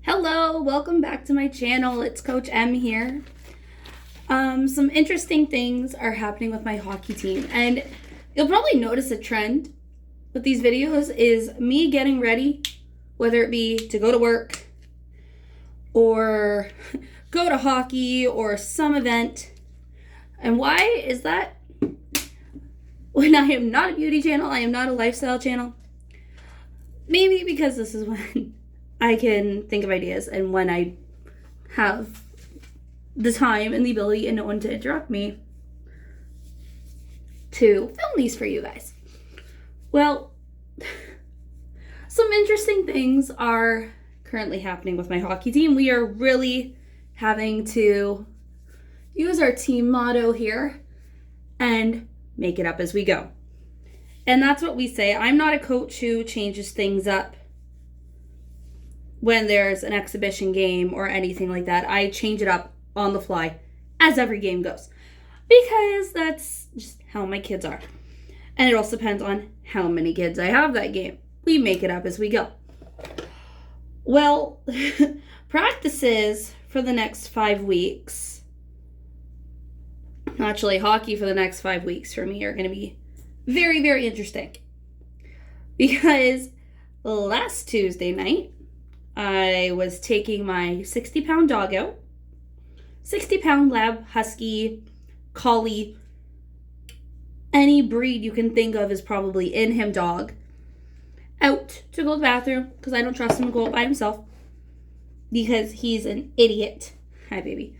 Hello, welcome back to my channel. It's Coach M here. Some interesting things are happening with my hockey team, and you'll probably notice a trend with these videos is me getting ready, whether it be to go to work or go to hockey or some event. And why is that? When I am not a beauty channel, I am not a lifestyle channel. Maybe because this is when I can think of ideas and when I have the time and the ability and no one to interrupt me to film these for you guys. Well, some interesting things are currently happening with my hockey team. We are really having to use our team motto here and make it up as we go. And that's what we say. I'm not a coach who changes things up when there's an exhibition game or anything like that. I change it up on the fly as every game goes, because that's just how my kids are. And it also depends on how many kids I have that game. We make it up as we go. Well, practices for the next 5 weeks, actually hockey for the next 5 weeks for me are going to be very, very interesting, because last Tuesday night, I was taking my 60-pound dog out. 60-pound lab, husky, collie, any breed you can think of is probably in him dog, out to go to the bathroom because I don't trust him to go out by himself because he's an idiot. Hi, baby.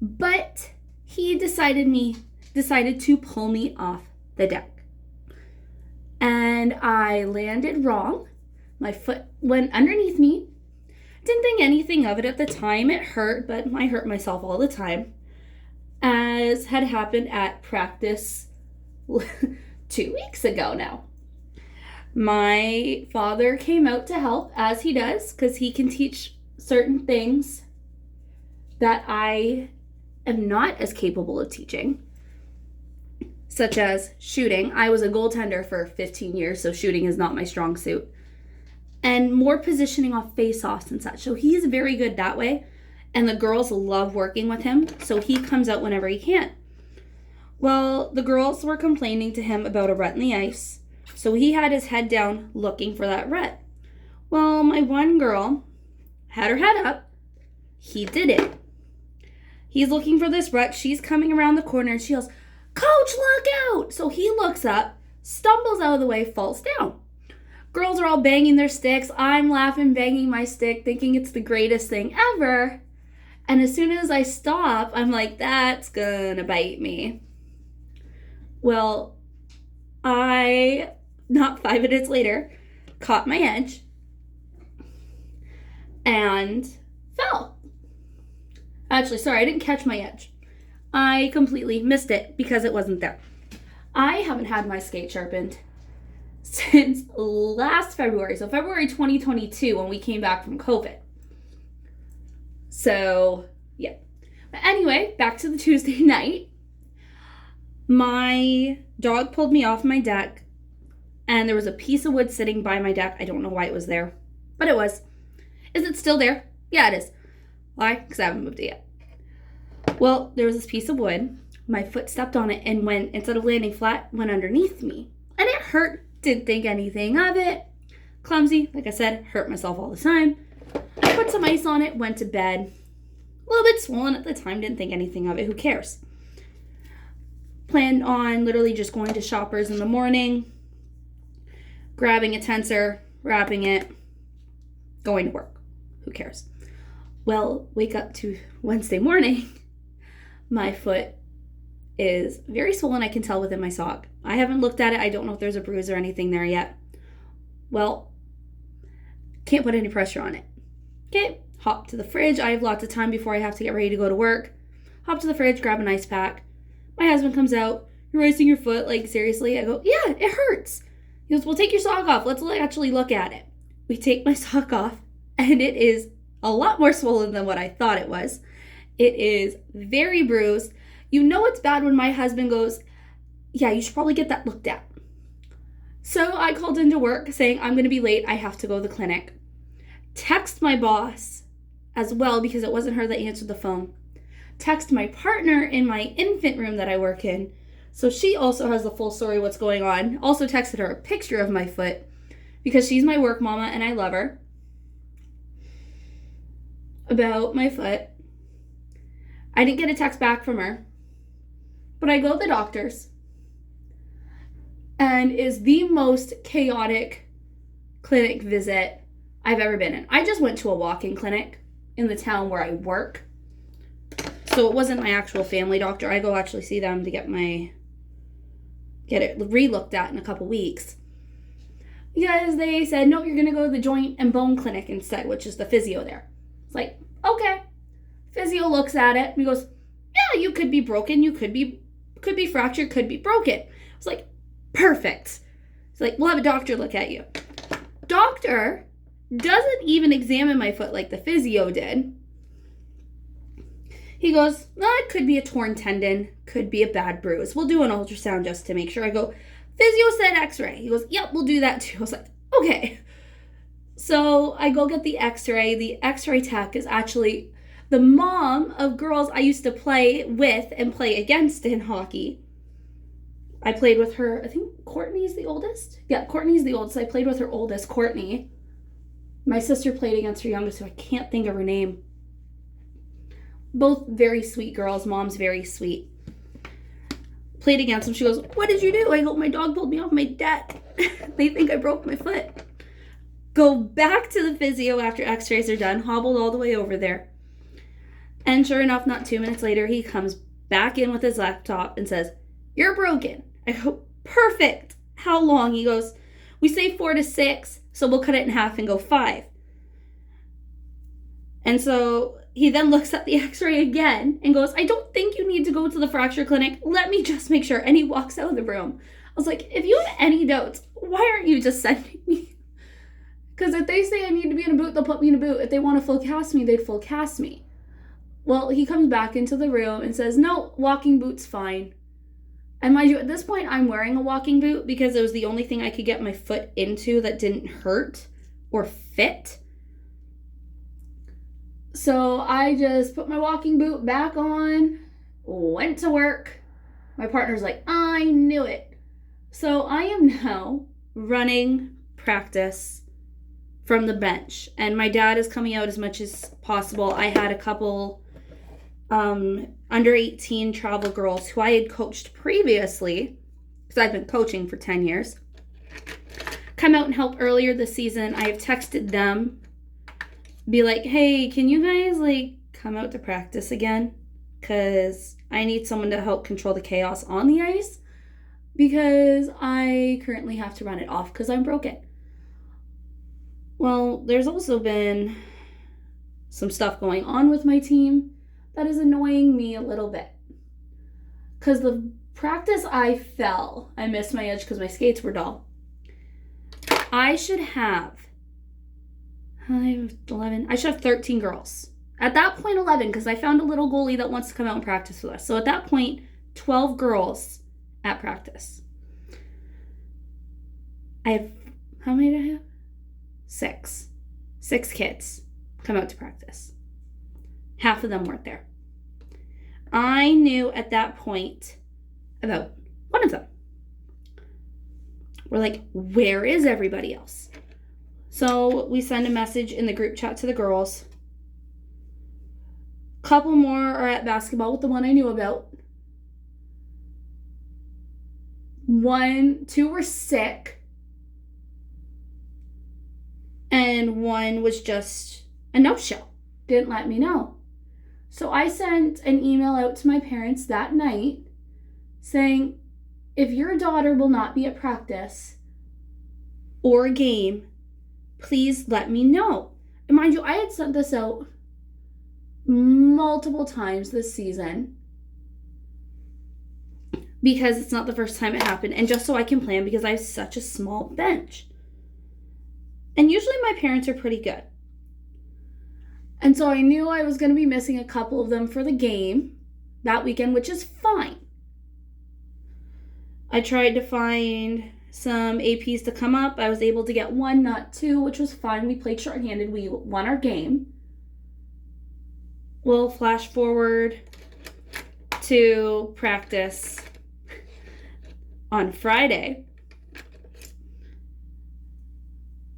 But he decided to pull me off the deck. And I landed wrong. My foot went underneath me. Didn't think anything of it at the time. It hurt, but I hurt myself all the time, as had happened at practice 2 weeks ago now. My father came out to help, as he does, because he can teach certain things that I am not as capable of teaching, such as shooting. I was a goaltender for 15 years, so shooting is not my strong suit. And more positioning off face-offs and such. So he's very good that way. And the girls love working with him. So he comes out whenever he can. Well, the girls were complaining to him about a rut in the ice. So he had his head down looking for that rut. Well, my one girl had her head up. He did it. He's looking for this rut. She's coming around the corner and she yells, "Coach, look out!" So he looks up, stumbles out of the way, falls down. Girls are all banging their sticks. I'm laughing, banging my stick, thinking it's the greatest thing ever. And as soon as I stop, I'm like, that's gonna bite me. Well, not 5 minutes later, caught my edge and fell. Actually, sorry, I didn't catch my edge. I completely missed it because it wasn't there. I haven't had my skate sharpened since last February. So February 2022, when we came back from COVID. So, yeah. But anyway, back to the Tuesday night. My dog pulled me off my deck, and there was a piece of wood sitting by my deck. I don't know why it was there, but it was. Is it still there? Yeah, it is. Why? Because I haven't moved it yet. Well, there was this piece of wood. My foot stepped on it and went, instead of landing flat, went underneath me. And it hurt. Didn't think anything of it. Clumsy, like I said, hurt myself all the time. I put some ice on it, went to bed. A little bit swollen at the time, didn't think anything of it. Who cares? Planned on literally just going to Shoppers in the morning, grabbing a tensor, wrapping it, going to work. Who cares? Well, wake up to Wednesday morning. My foot is very swollen. I can tell within my sock. I haven't looked at it. I don't know if there's a bruise or anything there yet. Well, can't put any pressure on it. Okay, hop to the fridge. I have lots of time before I have to get ready to go to work. Hop to the fridge, grab an ice pack. My husband comes out. "You're icing your foot? Like, seriously?" I go, "Yeah, it hurts." He goes, "Well, take your sock off. Let's actually look at it." We take my sock off, and it is a lot more swollen than what I thought it was. It is very bruised. You know it's bad when my husband goes, "Yeah, you should probably get that looked at." So I called into work saying, "I'm going to be late. I have to go to the clinic." text my boss as well, because it wasn't her that answered the phone. Text my partner in my infant room that I work in, so she also has the full story of what's going on. Also texted her a picture of my foot, because she's my work mama and I love her, about my foot. I didn't get a text back from her, but I go to the doctor's, and is the most chaotic clinic visit I've ever been in. I just went to a walk-in clinic in the town where I work, so it wasn't my actual family doctor. I go actually see them to get it re-looked at in a couple weeks, because they said, no, you're gonna go to the joint and bone clinic instead, which is the physio there. It's like, okay. Physio looks at it and he goes, yeah, you could be broken, you could be fractured, could be broken. I was like, perfect. It's like, we'll have a doctor look at you. Doctor doesn't even examine my foot like the physio did. He goes, it could be a torn tendon, could be a bad bruise. We'll do an ultrasound just to make sure. I go, physio said x-ray. He goes, yep, we'll do that too. I was like, okay. So I go get the x-ray. The x-ray tech is actually the mom of girls I used to play with and play against in hockey. I played with her, I think Courtney's the oldest. Yeah, Courtney's the oldest. I played with her oldest, Courtney. My sister played against her youngest, so I can't think of her name. Both very sweet girls. Mom's very sweet. Played against them. She goes, what did you do? I go, my dog pulled me off my deck. They think I broke my foot. Go back to the physio after x-rays are done. Hobbled all the way over there. And sure enough, not 2 minutes later, he comes back in with his laptop and says, you're broken. I go, perfect. How long? He goes, we say 4 to 6, so we'll cut it in half and go 5. And so he then looks at the x-ray again and goes, I don't think you need to go to the fracture clinic. Let me just make sure. And he walks out of the room. I was like, if you have any doubts, why aren't you just sending me? Because if they say I need to be in a boot, they'll put me in a boot. If they want to full cast me, they'd full cast me. Well, he comes back into the room and says, no, walking boot's fine. And mind you, at this point, I'm wearing a walking boot because it was the only thing I could get my foot into that didn't hurt or fit. So I just put my walking boot back on, went to work. My partner's like, I knew it. So I am now running practice from the bench. And my dad is coming out as much as possible. I had a couple under 18 travel girls who I had coached previously, because I've been coaching for 10 years, come out and help earlier this season. I have texted them, be like, hey, can you guys come out to practice again? Because I need someone to help control the chaos on the ice, because I currently have to run it off because I'm broken. Well, there's also been some stuff going on with my team that is annoying me a little bit. Because the practice I fell, I missed my edge because my skates were dull. I should have 11. I should have 13 girls. At that point, 11, because I found a little goalie that wants to come out and practice with us. So at that point, 12 girls at practice. I have, how many did I have? 6. 6 kids come out to practice. Half of them weren't there. I knew at that point about one of them. We're like, where is everybody else? So we send a message in the group chat to the girls. Couple more are at basketball with the one I knew about. 2 were sick. And 1 was just a no-show. Didn't let me know. So I sent an email out to my parents that night saying, if your daughter will not be at practice or a game, please let me know. And mind you, I had sent this out multiple times this season because it's not the first time it happened, and just so I can plan, because I have such a small bench. And usually my parents are pretty good. And so I knew I was going to be missing a couple of them for the game that weekend, which is fine. I tried to find some APs to come up. I was able to get 1, not 2, which was fine. We played shorthanded. We won our game. We'll flash forward to practice on Friday.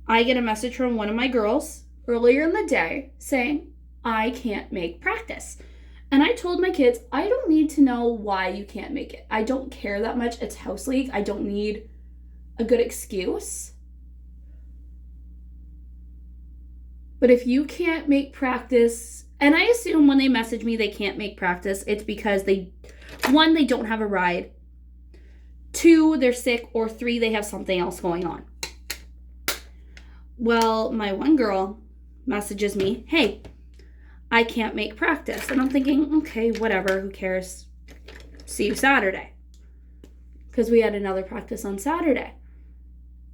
I get a message from one of my girls earlier in the day saying, I can't make practice. And I told my kids, I don't need to know why you can't make it. I don't care that much. It's house league. I don't need a good excuse. But if you can't make practice, and I assume when they message me they can't make practice, it's because they don't have a ride. 2, they're sick, or 3, they have something else going on. Well, my one girl messages me, hey, I can't make practice. And I'm thinking, okay, whatever, who cares? See you Saturday. Because we had another practice on Saturday.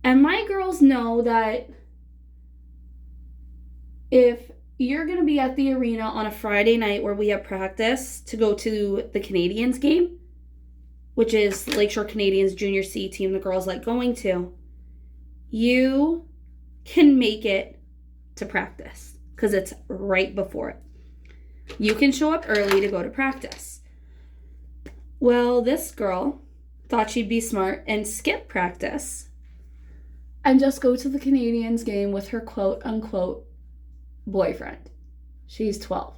And my girls know that if you're going to be at the arena on a Friday night where we have practice to go to the Canadians game, which is Lakeshore Canadians Junior C team the girls like going to, you can make it to practice because it's right before it. You can show up early to go to practice. Well, this girl thought she'd be smart and skip practice and just go to the Canadians game with her quote unquote boyfriend. She's 12.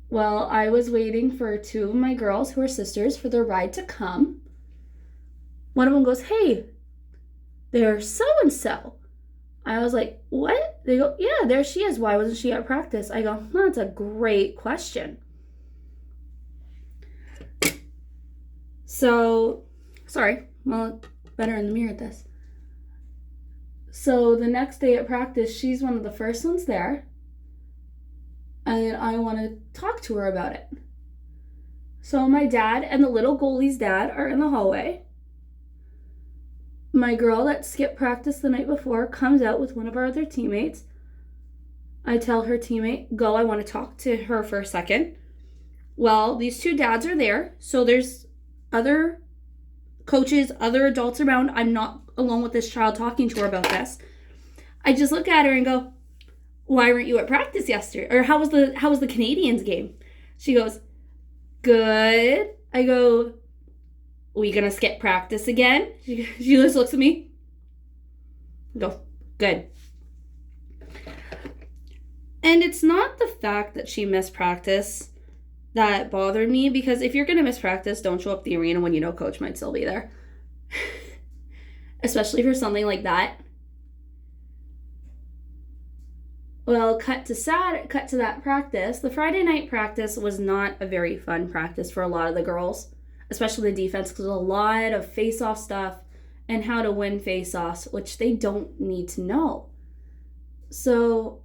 Well, I was waiting for 2 of my girls who are sisters for their ride to come. One of them goes, hey, there's so-and-so. I was like, what? They go, yeah, there she is. Why wasn't she at practice? I go, that's a great question. So, sorry, well, better in the mirror at this. So the next day at practice, she's one of the first ones there. And I want to talk to her about it. So my dad and the little goalie's dad are in the hallway. My girl that skipped practice the night before comes out with one of our other teammates. I tell her teammate, go, I want to talk to her for a second. Well, these 2 dads are there. So there's other coaches, other adults around. I'm not alone with this child talking to her about this. I just look at her and go, why weren't you at practice yesterday? Or how was the Canadians game? She goes, good. I go, we gonna skip practice again? She just looks at me. I go, good. And it's not the fact that she missed practice that bothered me, because if you're gonna miss practice, don't show up at the arena when you know coach might still be there. Especially for something like that. Well, cut to that practice. The Friday night practice was not a very fun practice for a lot of the girls, especially the defense, because a lot of face-off stuff and how to win face-offs, which they don't need to know. So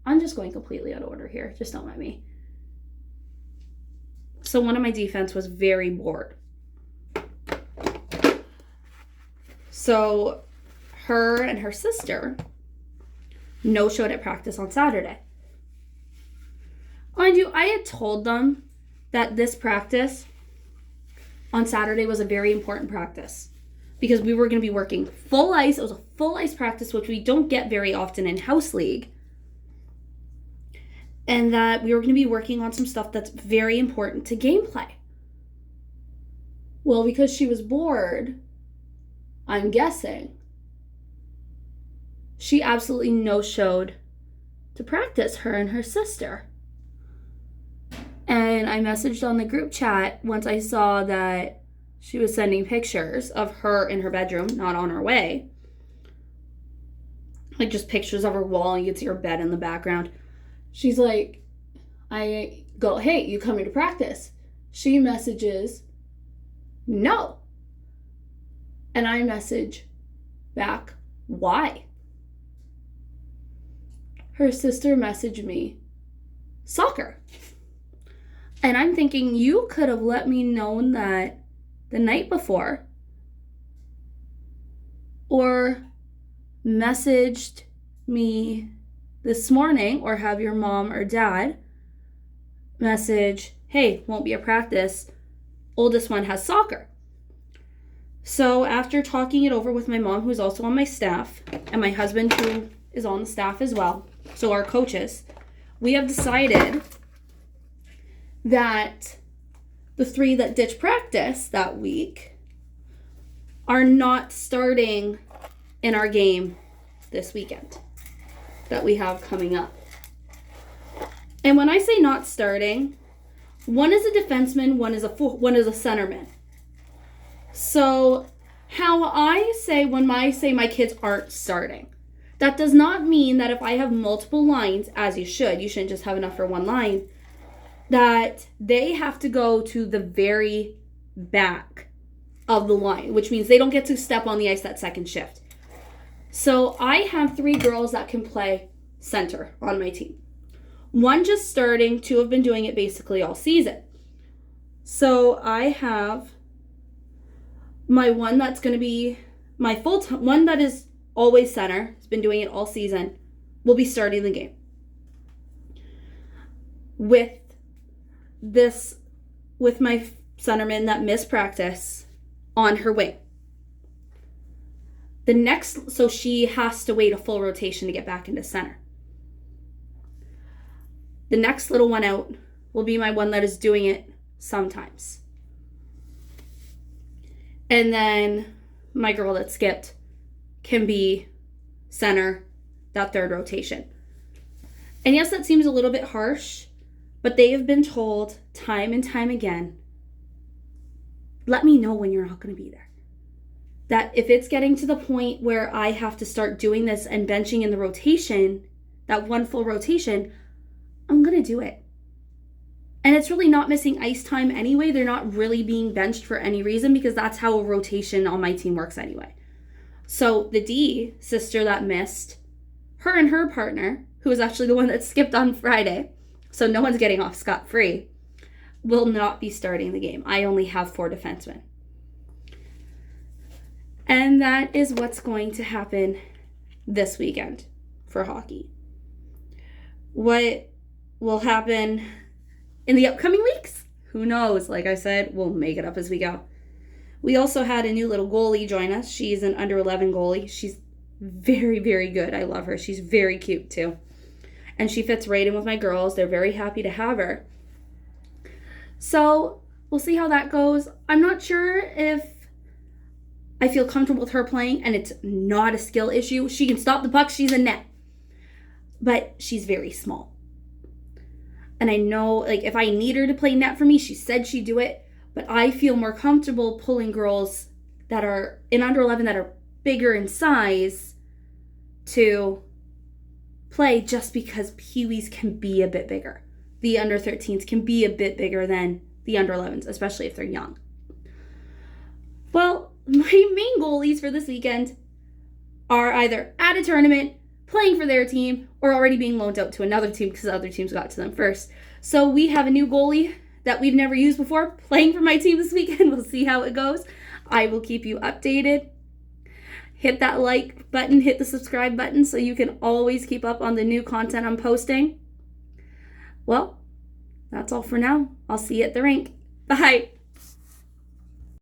I'm just going completely out of order here. Just don't mind me. So one of my defense was very bored. So her and her sister no-showed at practice on Saturday. Mind you, I had told them that this practice on Saturday was a very important practice because we were going to be working full ice. It was a full ice practice, which we don't get very often in house league. And that we were going to be working on some stuff that's very important to gameplay. Well, because she was bored, I'm guessing, she absolutely no-showed to practice, her and her sister. And I messaged on the group chat once I saw that she was sending pictures of her in her bedroom, not on her way. Like just pictures of her wall, and you can see her bed in the background. She's like, I go, hey, you coming to practice? She messages, no. And I message back, why? Her sister messaged me, soccer. And I'm thinking, you could have let me know that the night before, or messaged me this morning, or have your mom or dad message, hey, won't be a practice, oldest one has soccer. So after talking it over with my mom, who's also on my staff, and my husband, who is on the staff as well, so our coaches, we have decided that the 3 that ditch practice that week are not starting in our game this weekend that we have coming up. And when I say not starting, one is a defenseman, one is a centerman. So how I say when I say my kids aren't starting, that does not mean that if I have multiple lines, as you shouldn't just have enough for one line, that they have to go to the very back of the line, which means they don't get to step on the ice that second shift. So I have 3 girls that can play center on my team. 1 just starting, 2 have been doing it basically all season. So I have my one that's going to be my full-time, one that is always center, has been doing it all season, will be starting the game. With my centerman that missed practice on her wing. So she has to wait a full rotation to get back into center. The next little one out will be my one that is doing it sometimes. And then my girl that skipped can be center that third rotation. And yes, that seems a little bit harsh, but they have been told time and time again, let me know when you're not going to be there. That if it's getting to the point where I have to start doing this and benching in the rotation, that one full rotation, I'm going to do it. And it's really not missing ice time anyway. They're not really being benched for any reason because that's how a rotation on my team works anyway. So the D sister that missed, her and her partner, who was actually the one that skipped on Friday, so no one's getting off scot-free, will not be starting the game. I only have 4 defensemen. And that is what's going to happen this weekend for hockey. What will happen in the upcoming weeks? Who knows? Like I said, we'll make it up as we go. We also had a new little goalie join us. She's an under 11 goalie. She's very, very good. I love her. She's very cute too. And she fits right in with my girls. They're very happy to have her. So we'll see how that goes. I'm not sure if I feel comfortable with her playing, and it's not a skill issue. She can stop the puck. She's in net. But she's very small. And I know, like, if I need her to play net for me, she said she'd do it. But I feel more comfortable pulling girls that are in under 11 that are bigger in size to play just because Pee-wees can be a bit bigger. The under 13s can be a bit bigger than the under 11s, especially if they're young. Well, my main goalies for this weekend are either at a tournament, playing for their team, or already being loaned out to another team because the other teams got to them first. So we have a new goalie that we've never used before playing for my team this weekend. We'll see how it goes. I will keep you updated. Hit that like button, hit the subscribe button so you can always keep up on the new content I'm posting. Well, that's all for now. I'll see you at the rink. Bye.